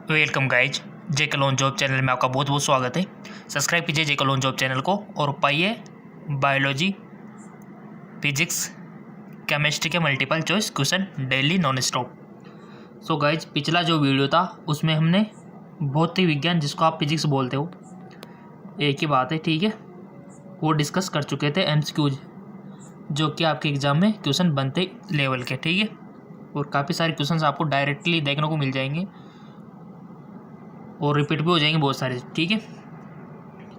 Welcome guys, जे clone job channel में आपका बहुत बहुत स्वागत है। सब्सक्राइब कीजिए जे कलोन जॉब चैनल को और पाइए बायोलॉजी, फिजिक्स, केमिस्ट्री के multiple choice question daily non stop. So guys, पिछला जो वीडियो था उसमें हमने भौतिक विज्ञान, जिसको आप फिजिक्स बोलते हो, एक ही बात है, ठीक है, वो डिस्कस कर चुके थे। एमसीक्यूज जो कि आपके एग्ज़ाम में क्वेश्चन बनते लेवल के, ठीक है, और काफ़ी सारे क्वेश्चन आपको डायरेक्टली देखने को मिल जाएंगे और रिपीट भी हो जाएंगे बहुत सारे, ठीक है।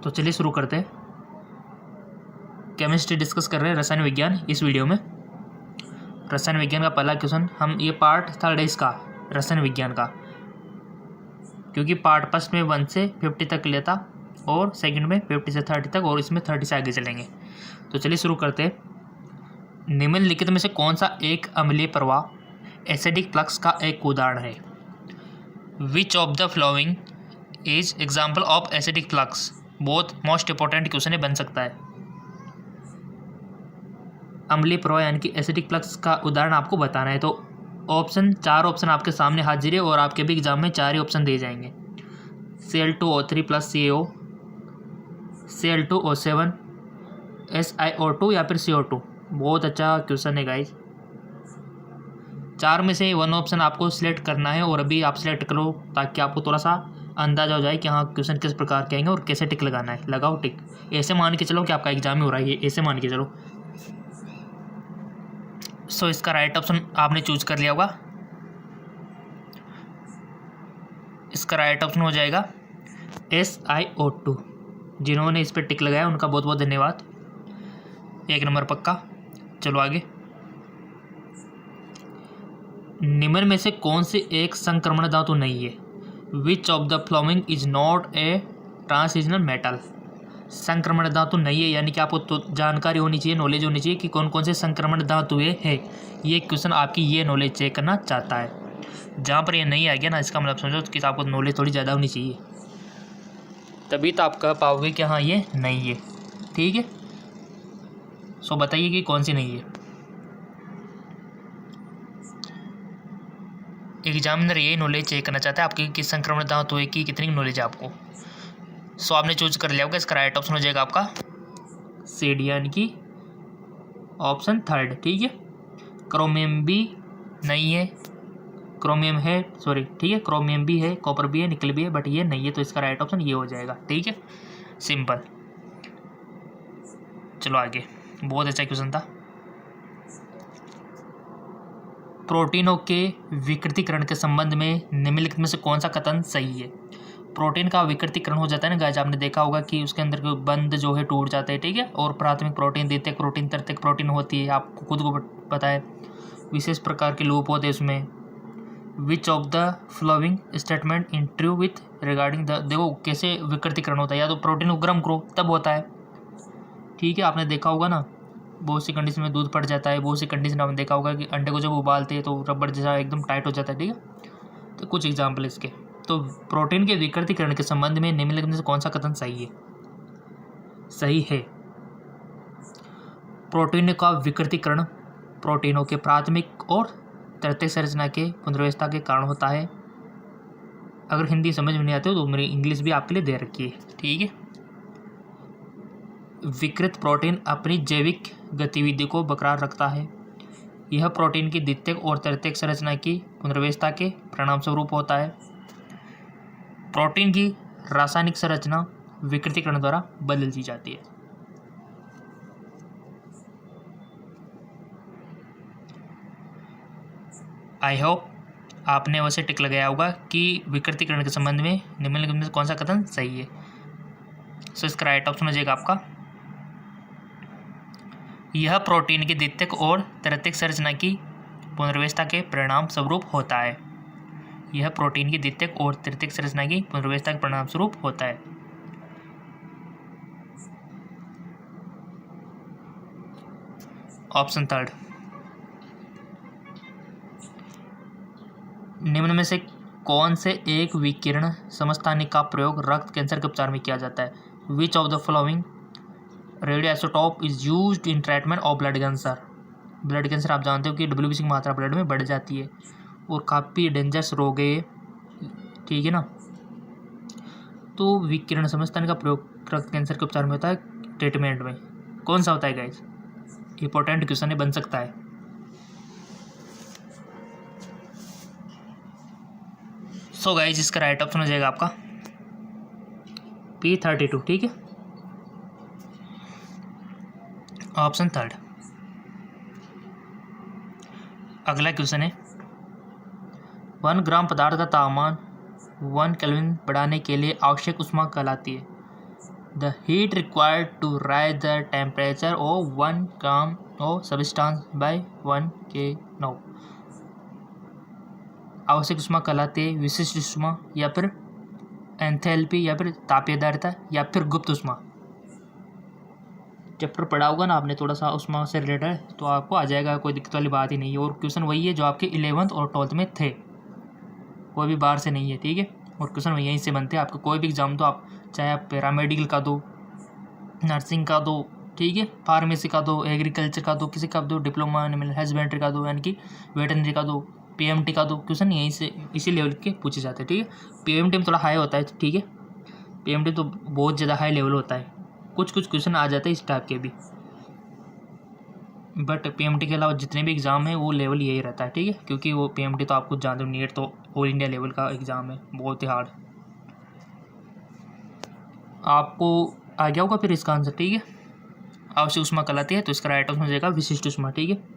तो चलिए शुरू करते हैं। केमिस्ट्री डिस्कस कर रहे हैं, रसायन विज्ञान। इस वीडियो में रसायन विज्ञान का पहला क्वेश्चन, हम ये पार्ट थर्ड है इसका, रसायन विज्ञान का, क्योंकि पार्ट फर्स्ट में 1 से 50 तक लेता और सेकंड में 50 से 30 तक, और इसमें 30 से आगे चलेंगे। तो चलिए शुरू करते हैं। निम्नलिखित में से कौन सा एक अम्लीय प्रवाह एसिडिक फ्लक्स का एक उदाहरण है? Which of the following is example of acidic flux? बहुत मोस्ट इंपॉर्टेंट क्वेश्चन बन सकता है। अम्लीय प्रवाह यानी कि एसिडिक फ्लक्स का उदाहरण आपको बताना है। तो ऑप्शन, 4 ऑप्शन आपके सामने हाजिर है और आपके भी एग्जाम में 4 ही ऑप्शन दिए जाएंगे। Cl2O3 plus CaO, Cl2O7, SiO2 या फिर CO2। बहुत अच्छा क्वेश्चन है गाइज। 4 में से 1 ऑप्शन आपको सिलेक्ट करना है और अभी आप सिलेक्ट करो ताकि आपको थोड़ा सा अंदाजा हो जाए कि हाँ क्वेश्चन किस प्रकार के आएंगे और कैसे टिक लगाना है। लगाओ टिक, ऐसे मान के चलो कि आपका एग्जाम में हो रहा है, ये ऐसे मान के चलो। सो इसका राइट ऑप्शन आपने चूज कर लिया होगा। इसका राइट ऑप्शन हो जाएगा SiO2। जिन्होंने इस पर टिक लगाया उनका बहुत बहुत धन्यवाद। 1 नंबर पक्का। चलो आगे। निम्न में से कौन से एक संक्रमण धातु नहीं है? Which of the following is not a transitional metal? संक्रमण धातु नहीं है यानी कि आपको तो जानकारी होनी चाहिए, नॉलेज होनी चाहिए कि कौन कौन से संक्रमण धातुएं है। ये क्वेश्चन आपकी ये नॉलेज चेक करना चाहता है। जहाँ पर ये नहीं आ गया ना, इसका मतलब समझो कि आपको नॉलेज थोड़ी ज़्यादा होनी चाहिए, तभी तो आप कह पाओगे कि हाँ ये नहीं है, ठीक है। सो बताइए कि कौन सी नहीं है। एग्जामिनर ये नॉलेज चेक करना चाहता है आपकी किस संक्रमण धातु की कितनी नॉलेज है आपको। सो आपने चूज कर लिया होगा। इसका राइट ऑप्शन हो जाएगा आपका सी डी यानी कि ऑप्शन 3, ठीक है। क्रोमियम भी नहीं है, क्रोमियम है, सॉरी, ठीक है, क्रोमियम भी है, कॉपर भी है, निकल भी है, बट ये नहीं है। तो इसका राइट ऑप्शन ये हो जाएगा, ठीक है, सिंपल। चलो आगे। बहुत अच्छा क्वेश्चन था। प्रोटीनों के विकृतीकरण के संबंध में निम्नलिखित में से कौन सा कथन सही है? प्रोटीन का विकृतीकरण हो जाता है ना गाइस, आपने देखा होगा कि उसके अंदर के बंध जो है टूट जाते हैं, ठीक है, और प्राथमिक प्रोटीन, द्वितीयक प्रोटीन, तृतीयक प्रोटीन होती है, आपको खुद को पता है। विशेष प्रकार के लूप होते हैं उसमें। Which of the following statement in true with regarding the, देखो कैसे विकृतीकरण होता है, या तो प्रोटीन को गर्म करो तब होता है, ठीक है, आपने देखा होगा ना, बहुत सी कंडीशन में दूध फट जाता है, बहुत सी कंडीशन आपने देखा होगा कि अंडे को जब उबालते हैं तो रबड़ जैसा एकदम टाइट हो जाता है, ठीक है। तो कुछ एग्जाम्पल इसके। तो प्रोटीन के विकृतीकरण के संबंध में निम्नलिखित में से कौन सा कथन सही है? सही है, प्रोटीन का विकृतीकरण प्रोटीनों के प्राथमिक और तृतीयक संरचना के पुनर्व्यवस्था के कारण होता है। अगर हिंदी समझ में नहीं आती हो तो मेरी इंग्लिश भी आपके लिए दे रखी है, ठीक है। विकृत प्रोटीन अपनी जैविक गतिविधि को बरकरार रखता है। यह प्रोटीन की द्वितीयक और तृतीयक संरचना की पुनर्व्यवस्था के परिणाम स्वरूप होता है। प्रोटीन की रासायनिक संरचना विकृतीकरण द्वारा बदल दी जाती है। आई होप आपने वैसे टिक लगाया होगा कि विकृतीकरण के संबंध में निम्नलिखित में कौन सा कथन सही है। सो इसका राइट ऑप्शन हो जाएगा आपका, यह प्रोटीन की द्वितीयक और तृतीयक संरचना की पुनर्व्यवस्था के परिणाम स्वरूप होता है। यह प्रोटीन की द्वितीयक और तृतीयक संरचना की पुनर्व्यवस्था के परिणाम स्वरूप होता है। ऑप्शन 3। निम्न में से कौन से एक विकिरण समस्थानिक का प्रयोग रक्त कैंसर के उपचार में किया जाता है? Which of the following radioisotope is used in treatment of blood cancer? Blood cancer आप जानते हो कि WBC की मात्रा ब्लड में बढ़ जाती है और काफ़ी डेंजरस रोग है। ठीक है ना। तो विकिरण समस्थानिक का प्रयोग रक्त कैंसर के उपचार में होता है, ट्रीटमेंट में कौन सा होता है गाइस? इंपॉर्टेंट क्वेश्चन बन सकता है। सो गाइस इसका राइट ऑप्शन हो जाएगा आपका P32, ठीक है, ऑप्शन थर्ड। अगला क्वेश्चन है 1 ग्राम पदार्थ का तापमान 1 केल्विन बढ़ाने के लिए आवश्यक ऊष्मा कहलाती है। The heat required to rise the temperature of 1 gram of substance by 1 K नौ। आवश्यक ऊष्मा कहलाती है विशिष्ट ऊष्मा या फिर एंथैल्पी या फिर तापीय धारिता या फिर गुप्त ऊष्मा। चैप्टर पढ़ा होगा ना आपने थोड़ा सा ऊष्मा से रिलेटेड, तो आपको आ जाएगा, कोई दिक्कत वाली बात ही नहीं है। और क्वेश्चन वही है जो आपके 11th और 12th में थे, कोई भी बाहर से नहीं है, ठीक है। और क्वेश्चन वही यहीं से बनते हैं आपको, कोई भी एग्जाम दो आप, चाहे आप पैरामेडिकल का दो, नर्सिंग का दो, ठीक है, फार्मेसी का दो, एग्रीकल्चर का दो, किसी का दो, डिप्लोमा एनिमल हस्बेंड्री का दो, यानी कि वेटनरी का दो, PMT का दो, क्वेश्चन यहीं से इसी लेवल के पूछे जाते हैं, ठीक है। PMT में थोड़ा हाई होता है, ठीक है, PMT तो बहुत ज़्यादा हाई लेवल होता है, कुछ कुछ क्वेश्चन आ जाते हैं इस टाइप के भी, बट PMT के अलावा जितने भी एग्ज़ाम है वो लेवल यही रहता है, ठीक है, क्योंकि वो PMT तो आपको जानते हो नीट तो ऑल इंडिया लेवल का एग्ज़ाम है, बहुत ही हार्ड। आपको आ गया होगा फिर इसका आंसर, ठीक है। आवश्यक ऊष्मा कहलाती है, तो इसका राइट ऑप्शन हो जाएगा विशिष्ट ऊष्मा, ठीक है।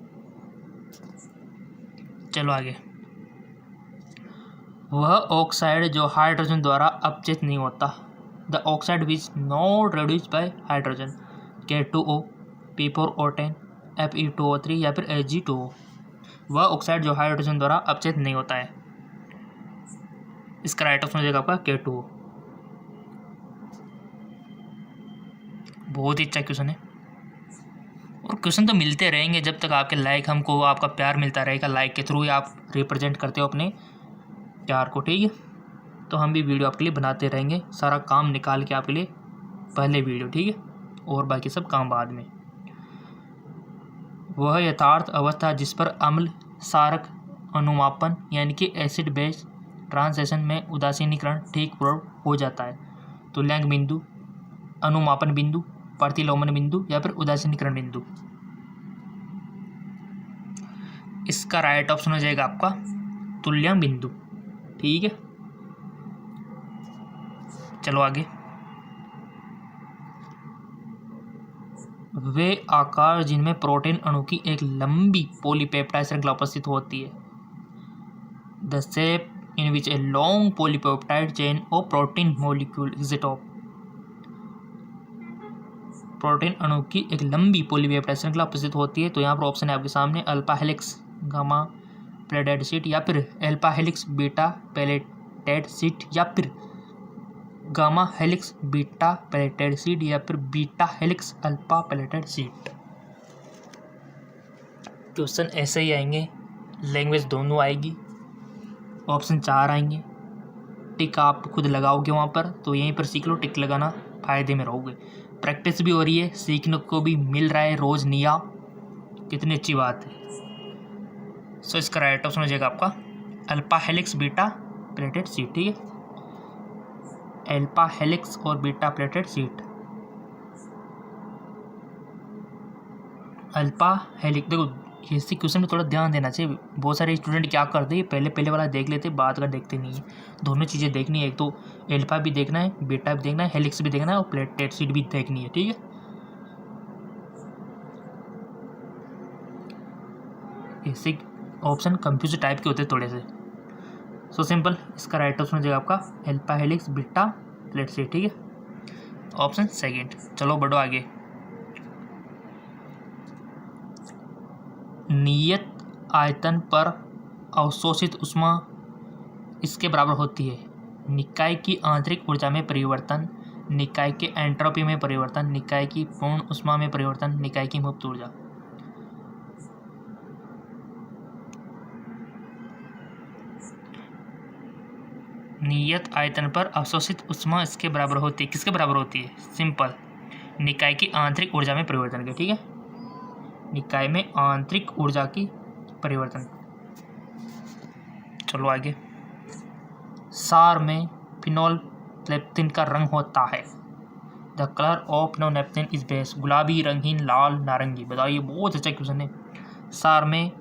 चलो आगे। वह ऑक्साइड जो हाइड्रोजन द्वारा अपचित नहीं होता। The oxide which not reduced by hydrogen, K2O, P4O10, Fe2O3 या फिर Ag2O। वह ऑक्साइड जो हाइड्रोजन द्वारा अपचित नहीं होता है, इसका राइट ऑप्शन हो जाएगा आपका K2O। बहुत ही अच्छा क्वेश्चन है, और क्वेश्चन तो मिलते रहेंगे जब तक आपके लाइक, हमको आपका प्यार मिलता रहेगा, लाइक के थ्रू ही आप रिप्रेजेंट करते हो अपने प्यार को, ठीक है। तो हम भी वीडियो आपके लिए बनाते रहेंगे, सारा काम निकाल के आपके लिए पहले वीडियो, ठीक है, और बाकी सब काम बाद में। वह यथार्थ अवस्था जिस पर अम्ल सारक अनुमापन यानी कि एसिड बेस ट्रांसलेशन में उदासीनीकरण ठीक पूर्व हो जाता है, तुल्यांक बिंदु, अनुमापन बिंदु, प्रतिलोमन बिंदु या फिर उदासीनीकरण बिंदु। इसका राइट ऑप्शन हो जाएगा आपका तुल्यांक बिंदु, ठीक है। चलो आगे। वे आकार जिनमें प्रोटीन अणु की एक लंबी पॉलीपेप्टाइड श्रृंखला उपस्थित होती है। The shape in which a long polypeptide chain of protein molecule exist of. Protein अणु की एक लंबी पॉलीपेप्टाइड श्रृंखला उपस्थित होती है, तो यहाँ पर ऑप्शन है आपके सामने alpha helix gamma pleated sheet या फिर alpha helix beta pleated sheet या फिर gamma helix beta pleated sheet या फिर beta helix alpha pleated sheet. Question ऐसे ही आएंगे, लैंग्वेज दोनों आएगी, ऑप्शन 4 आएंगे, टिक आप खुद लगाओगे वहाँ पर, तो यहीं पर सीख लो, टिक लगाना फायदे में रहोगे। प्रैक्टिस भी हो रही है, सीखने को भी मिल रहा है रोज निया, कितनी अच्छी बात है। सो इसका राइट ऑप्शन हो जाएगा आपका alpha helix beta pleated seat, ठीक है, अल्फा हेलिक्स और beta pleated seat. Alpha helix, देखो इसी क्वेश्चन में थोड़ा ध्यान देना चाहिए, बहुत सारे स्टूडेंट क्या करते हैं पहले वाला देख लेते, बाद का देखते नहीं है। दोनों चीज़ें देखनी है, एक तो अल्फा भी देखना है, बीटा भी देखना है, हेलिक्स भी देखना है और प्लेटेड सीट भी देखनी है, ठीक है। ऐसे ऑप्शन कंफ्यूज टाइप के होते हैं थोड़े से, सो सिंपल। इसका राइट ऑप्शन हो जाएगा आपका alpha helix beta plate seat, ठीक है, ऑप्शन सेकंड। चलो बढ़ो आगे। नियत आयतन पर अवशोषित ऊष्मा इसके बराबर होती है। निकाय की आंतरिक ऊर्जा में परिवर्तन, निकाय के एंट्रोपी में परिवर्तन, निकाय की पूर्ण ऊष्मा में परिवर्तन, निकाय की मुक्त ऊर्जा। नियत आयतन पर अवशोषित ऊष्मा इसके बराबर होती है, किसके बराबर होती है? सिंपल, निकाय की आंतरिक ऊर्जा में परिवर्तन के, ठीक है, निकाय में आंतरिक ऊर्जा की परिवर्तन। चलो आगे। सार में फिनोल्फेथलीन का रंग होता है? The colour of phenolphthalein is base, गुलाबी, रंगीन, लाल, नारंगी। बताइए, बहुत अच्छा क्वेश्चन है। सार में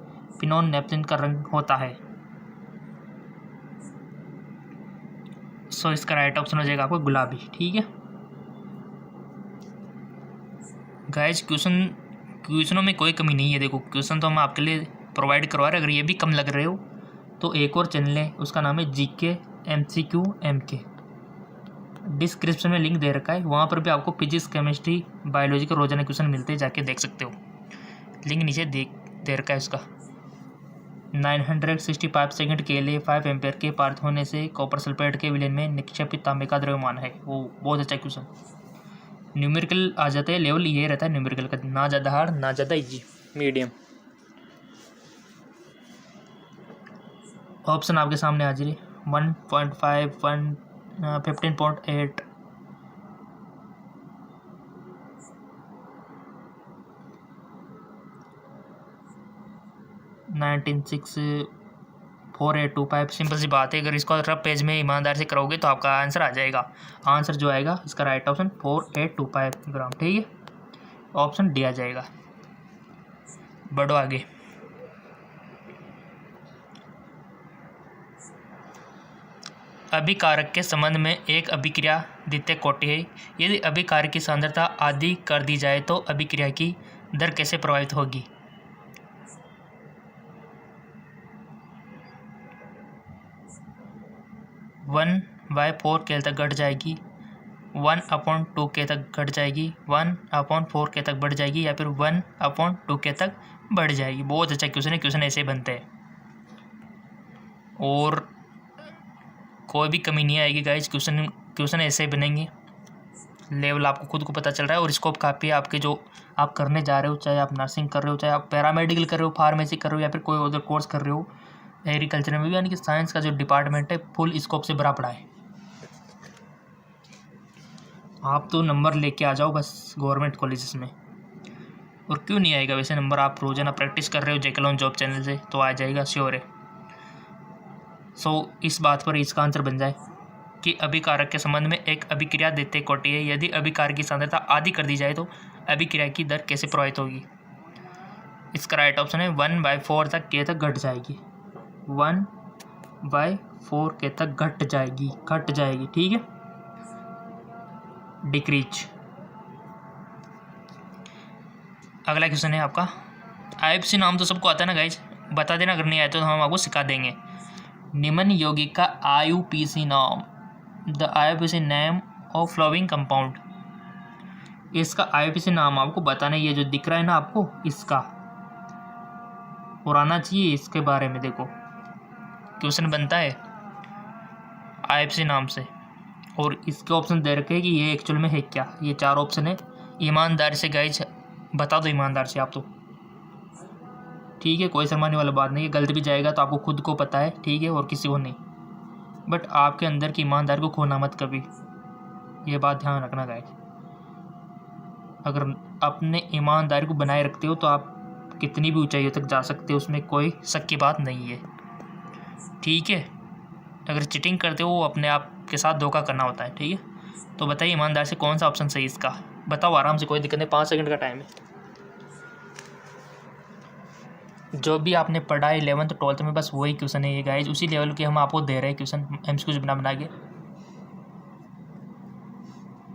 फिनोल्फेथलीन का रंग होता है। सो इसका राइट ऑप्शन हो जाएगा आपको गुलाबी। ठीक है गाइज, क्वेश्चनों में कोई कमी नहीं है। देखो, क्वेश्चन तो हम आपके लिए प्रोवाइड करवा रहे हैं। अगर ये भी कम लग रहे हो तो एक और चैनल है, उसका नाम है GK MCQ MK। डिस्क्रिप्शन में लिंक दे रखा है, वहाँ पर भी आपको फिजिक्स, केमिस्ट्री, बायोलॉजी के रोजाना क्वेश्चन मिलते हैं, जाके देख सकते हो। लिंक नीचे दे रखा है उसका। 965 सेकंड के लिए 5 एम्पेयर के पारित होने से कॉपर सल्फेट के विलयन में निक्षेपित तांबे का द्रव्यमान है। वो बहुत अच्छा क्वेश्चन। न्यूमेरिकल आ जाते हैं, लेवल ये रहता है न्यूमेरिकल का, ना ज़्यादा हार्ड ना ज़्यादा इजी, मीडियम। ऑप्शन आपके सामने हाजिर है। 1.5, 15.8, 19.6, 4.825। सिंपल सी बात है, अगर इसको रफ पेज में ईमानदार से करोगे तो आपका आंसर आ जाएगा। आंसर जो आएगा इसका राइट ऑप्शन 4825 ग्राम। ठीक है, ऑप्शन डी आ जाएगा। बढ़ो आगे। अभिकारक के संबंध में एक अभिक्रिया द्वितीय कोटि है। यदि अभिकारक की सांद्रता आधी कर दी जाए तो अभिक्रिया की दर कैसे प्रभावित होगी? वन बाय 4 के तक घट जाएगी, 1/2 के तक घट जाएगी, 1/4 के तक बढ़ जाएगी, या फिर 1/2 के तक बढ़ जाएगी। बहुत अच्छा क्वेश्चन है, क्वेश्चन ऐसे बनते हैं और कोई भी कमी नहीं आएगी गाइज। क्वेश्चन ऐसे बनेंगे। लेवल आपको खुद को पता चल रहा है और स्कोप काफ़ी है आपके जो आप करने जा रहे हो, चाहे आप नर्सिंग कर रहे हो, चाहे आप पैरामेडिकल कर रहे हो, फार्मेसी कर रहे हो, या फिर कोई अदर कोर्स कर रहे हो एग्रीकल्चर में भी, यानी कि साइंस का जो डिपार्टमेंट है फुल स्कोप से भरा पड़ा है। आप तो नंबर लेके आ जाओ बस गवर्नमेंट कॉलेजेस में। और क्यों नहीं आएगा वैसे नंबर, आप रोजाना प्रैक्टिस कर रहे हो जेकलॉन जॉब चैनल से, तो आ जाएगा, श्योर है। सो इस बात पर इसका आंसर बन जाए कि अभिकारक के संबंध में एक अभिक्रिया द्वितीय कोटि है। यदि अभिकारक की सांद्रता आधी कर दी जाए तो अभिक्रिया की दर कैसे प्रभावित होगी? इसका राइट ऑप्शन है 1/4 तक के तक घट जाएगी। 1/4 के तक घट जाएगी। ठीक है, डिक्रीज। अगला क्वेश्चन है आपका। IUPAC नाम तो सबको आता है ना गाइज, बता देना अगर नहीं आया तो हम आपको सिखा देंगे। निम्न यौगिक का IUPAC नाम, the IUPAC name of following compound. इसका IUPAC नाम आपको बताना, ये जो दिख रहा है ना आपको, इसका और आना चाहिए इसके बारे में। देखो क्वेश्चन बनता है IUPAC नाम से और इसके ऑप्शन दे रखे हैं कि ये एक्चुअल में है क्या। ये 4 ऑप्शन है। ईमानदार से गाइज बता दो, ईमानदार से आप तो, ठीक है, कोई शर्माने वाला बात नहीं है। गलत भी जाएगा तो आपको खुद को पता है, ठीक है, और किसी को नहीं। बट आपके अंदर की ईमानदारी को खोना मत कभी, ये बात ध्यान रखना गाइस। अगर अपने ईमानदारी को बनाए रखते हो तो आप कितनी भी ऊंचाइयों तक जा सकते हो, उसमें कोई शक की बात नहीं है। ठीक है, अगर चीटिंग करते हो वो अपने आप के साथ धोखा करना होता है। ठीक है, तो बताइए ईमानदार से कौन सा ऑप्शन सही इसका, बताओ आराम से, कोई दिक्कत नहीं, 5 सेकंड का टाइम है। जो भी आपने पढ़ा है 11th 12th में, बस वही क्वेश्चन है ये गाइज, उसी लेवल के हम आपको दे रहे हैं क्वेश्चन, MCQ बना के,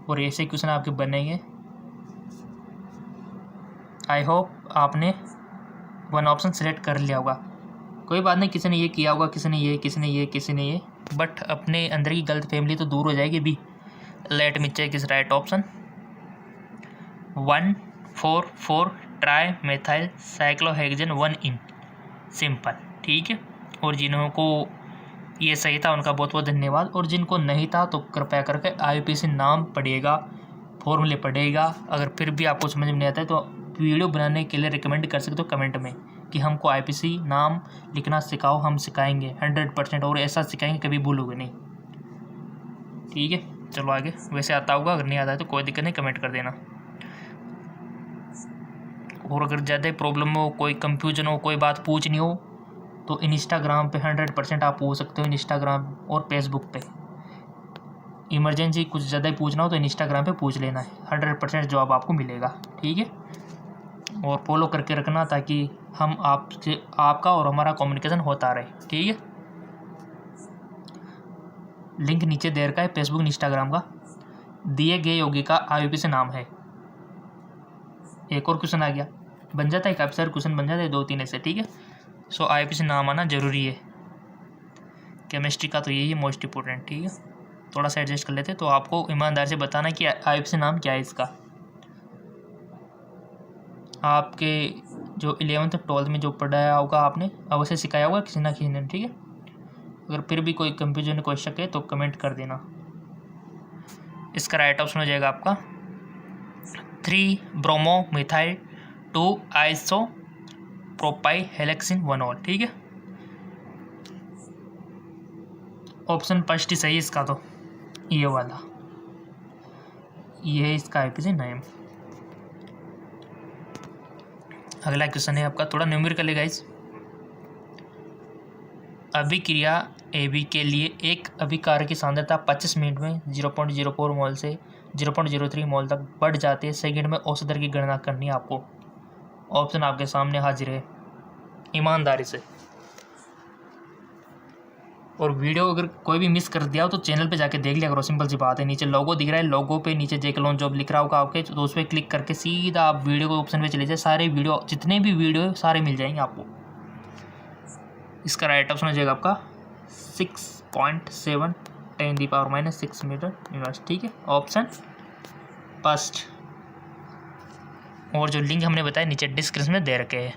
और ऐसे क्वेश्चन आपके बनेंगे। आई होप आपने 1 ऑप्शन सेलेक्ट कर लिया होगा। कोई बात नहीं, किसी ने ये किया होगा, किसी ने ये, बट अपने अंदर की गलत फैमिली तो दूर हो जाएगी भी। लेट मी चेक इस right option. 1,4,4 tri methyl cyclohexane 1 in simple. ठीक है, और जिन्हों को ये सही था उनका बहुत बहुत धन्यवाद, और जिनको नहीं था तो कृपया करके IUPAC नाम पढ़िएगा, फॉर्मूले पढ़िएगा। अगर फिर भी आपको समझ में नहीं आता है तो वीडियो बनाने के लिए रिकमेंड कर सकते हो कमेंट में कि हमको IUPAC नाम लिखना सिखाओ, हम सिखाएंगे 100%, और ऐसा सिखाएंगे कभी भूलोगे नहीं। ठीक है, चलो आगे। वैसे आता होगा, अगर नहीं आता है तो कोई दिक्कत नहीं, कमेंट कर देना। और अगर ज़्यादा प्रॉब्लम हो, कोई कंफ्यूजन हो, कोई बात पूछनी हो तो इंस्टाग्राम पे 100% आप पूछ सकते हो, इंस्टाग्राम और फेसबुक पे। इमरजेंसी कुछ ज़्यादा ही पूछना हो तो इंस्टाग्राम पे पूछ लेना है, 100% जवाब आपको मिलेगा, ठीक है। और फॉलो करके रखना ताकि हम आपका और हमारा कम्युनिकेशन होता रहे, ठीक है। लिंक नीचे दे रखा है फेसबुक इंस्टाग्राम का। दिए गए योगी का आईयूपी से नाम है। एक और क्वेश्चन आ गया, बन जाता है, काफ़ी सारे क्वेश्चन बन जाते हैं 2-3 ऐसे, ठीक है। सो आईयूपी से नाम आना जरूरी है। केमिस्ट्री का तो यही है मोस्ट इम्पोर्टेंट, ठीक है। थोड़ा सा एडजस्ट कर लेते हैं। तो आपको ईमानदार से बताना कि आईयूपी से नाम क्या है इसका। आपके जो 11th 12th में जो पढ़ाया होगा आपने, अवश्य सिखाया होगा किसी ना किसी ने, ठीक है। अगर फिर भी कोई कंफ्यूजन कोई शक है तो कमेंट कर देना। इसका राइट ऑप्शन हो जाएगा आपका 3 ब्रोमो मिथाइल 2 आइसो प्रोपाइल हेलेक्सिन 1 ठीक है। ऑप्शन फर्स्ट ही सही इसका, तो ये वाला, ये है इसका आईपीसी नेम। अगला क्वेश्चन है आपका, थोड़ा न्यूमेरिकल है गाइस। अभिक्रिया AB के लिए एक अभिकार की सांद्रता 25 मिनट में 0.04 मोल से 0.03 मोल तक बढ़ जाती है। सेकंड में औसत दर की गणना करनी है आपको। ऑप्शन आपके सामने हाजिर है, ईमानदारी से। और वीडियो अगर कोई भी मिस कर दिया हो तो चैनल पे जाके देख लिया करो, सिंपल सी बात है। नीचे लोगो दिख रहा है, लोगो पे नीचे जेकलॉन जॉब लिख रहा होगा आपके, तो उस पर क्लिक करके सीधा आप वीडियो के ऑप्शन पे चले जाए। सारे वीडियो, जितने भी वीडियो है सारे मिल जाएंगे आपको। इसका राइट ऑप्शन हो जाएगा आपका 6.7 10⁻⁻6 मीटर यूनिवर्स, ठीक है, ऑप्शन फर्स्ट। और जो लिंक हमने बताया नीचे डिस्क्रिप्शन में दे रखे हैं।